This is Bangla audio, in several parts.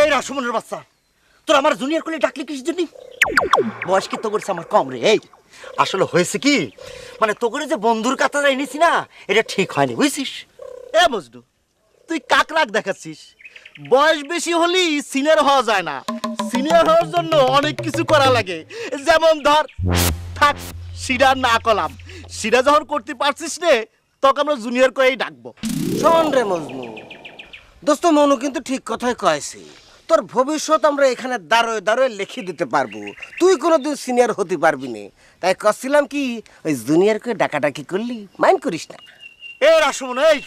এই রাসমনের বাচ্চা, তোর আমার জুনিয়র কোলে ডাকলি কিসের জন্য? বয়স কি তো করছে আমার কম রে। এই আসলে হয়েছে কি, মানে তোকে যে বন্ধুর কাতারে এনেছি না, এটা ঠিক হয়নি বুঝছিস? এ মজনু, তুই কাকরাক দেখাচ্ছিস। বয়স বেশি হলেই সিনিয়র হওয়া যায় না। সিনিয়র হওয়ার জন্য অনেক কিছু করা লাগে। যেমন ধর, থাক সিরা না কলাম, সিরা যখন করতে পারছিস রে, তখন আমরা জুনিয়র করেই ডাকবো। শোন রে মজনু, দোস্ত মনু কিন্তু ঠিক কথাই কয়েছে। তোর ভবিষ্যৎ আমরা এখানে দাঁড়োয় দাঁড়োয় লিখে দিতে পারবো, তুই কোনোদিন সিনিয়র হতে পারবি না। তাই কছিলাম কি, ওই জুনিয়রকে ডাকাডাকি করলি, মাইন্ড করিস না। এ রাসমন, এই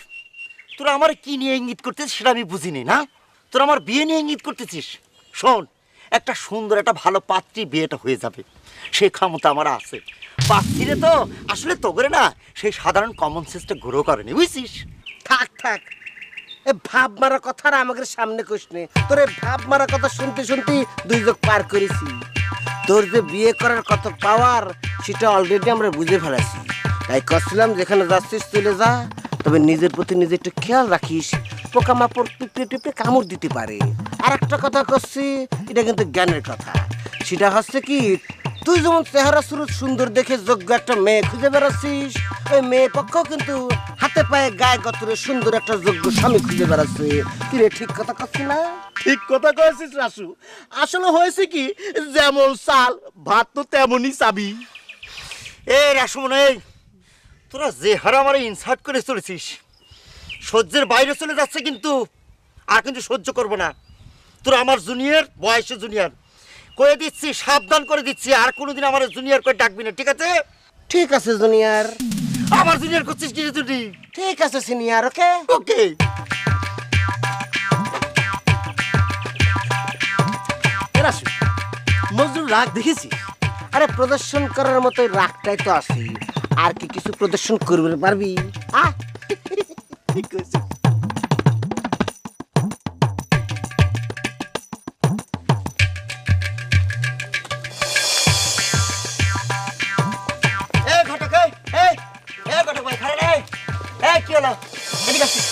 তোরা আমার কি নিয়ে ইঙ্গিত করতেছিস সেটা আমি বুঝিনি না। তোরা আমার বিয়ে নিয়ে ইঙ্গিত করতেছিস। শোন, একটা সুন্দর একটা ভালো পাত্রী বিয়েটা হয়ে যাবে, সেই ক্ষমতা আমার আছে। পাত্রীরে তো আসলে তো করে না, সেই সাধারণ কমন সেন্সটা গ্রো করেনি বুঝছিস? থাক থাক, এ ভাব মারা কথা আর আমাদের সামনে কইস নে। তোর এই ভাব মারা কথা শুনতে শুনতে দুই যোগ পার করেছি। তোর যে বিয়ে করার কত পাওয়ার সেটা অলরেডি আমরা বুঝে ফেলেছি। তাই কছিলাম যেখানে যাচ্ছিস চলে যা, তবে নিজের প্রতি নিজে একটু খেয়াল রাখিস, পোকামাকড় পিঁপড়ে টিপড়ে কামড় দিতে পারে। আর একটা কথা করছি, এটা কিন্তু জ্ঞানের কথা। সেটা হচ্ছে কি, তুই যেমন চেহারা সুরত সুন্দর দেখে যোগ্য একটা মেয়ে খুঁজে বেড়াচ্ছিস, ওই মেয়ে পক্ষও কিন্তু হাতে পায়ে গায়ে গতরে সুন্দর একটা যোগ্য স্বামী খুঁজে বেড়াচ্ছে। কি রে, ঠিক কথা করছি না? ঠিক কথা কয়েছিস রাসু। আসলে হয়েছে কি, যেমন চাল ভাত তো তেমনই চাবি। এ রাসমন, এই তোরা যে হারে আমার ইনসার্ট করে চলেছিস, সহ্যের বাইরে চলে যাচ্ছে কিন্তু। আর কিন্তু সহ্য করবো না। তোরা আমার জুনিয়র, বয়সে জুনিয়র, করে দিচ্ছি, সাবধান করে দিচ্ছি, আর কোনোদিন আমার জুনিয়র করে ডাকবি না, ঠিক আছে? ঠিক আছে জুনিয়র। আমার জুনিয়র করছিস কি তুই? ঠিক আছে সিনিয়র। ওকে ওকে। রাসু, মজনুর রাগ দেখেছিস? আরে প্রদর্শন করার মতো রাগটাই তো আছে, আর কি কিছু প্রদর্শন করবে পারবি? আহ, ঠিক করেছিস। এ ঘটক, এই ঘটক ভাই, খারাপ রে। এই কি হলো? এদিকে আসিস।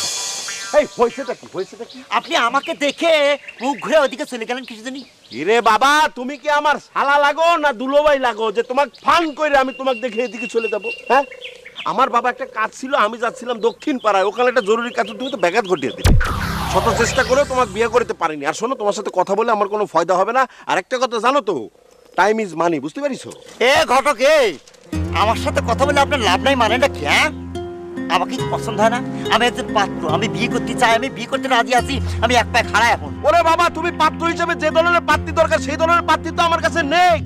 এই হয়েছেটা কি, হয়েছেটা কি? আপনি আমাকে দেখে মুখ ঘুরে ওদিকে চলে গেলেন কিছু জানি? ইরে বাবা, তুমি কি আমার শালা লাগো না দুলোবাই লাগো যে তোমাকে ফান করে আমি তোমাকে দেখে এদিকে চলে যাবো? হ্যাঁ, আমার বাবা একটা কাজ ছিল, আমি যাচ্ছিলাম দক্ষিণ পাড়ায়, ওখানে একটা জরুরি কাজ, তুমি তো ব্যাঘাত ঘটিয়ে দিলে। শত চেষ্টা করে তোমাকে বিয়ে করতে পারিনি। আর শোনো, তোমার সাথে কথা বলে আমার কোনো ফায়দা হবে না। আর একটা কথা জানো তো, টাইম ইজ মানি, বুঝতে পারিছো? এ ঘটক, এই আমার সাথে কথা বলে আপনার লাভ নাই মানে না কি? হ্যাঁ, আমাকে কি পছন্দ হয় না? আমি একজন পাত্র, আমি বিয়ে করতে চাই, আমি বিয়ে করতে রাজি আছি, আমি এক পায়ে খাড়া এখন। ওরে বাবা, তুমি পাত্র হিসেবে যে ধরনের পাত্রী দরকার সেই ধরনের পাত্রী তো আমার কাছে নেই।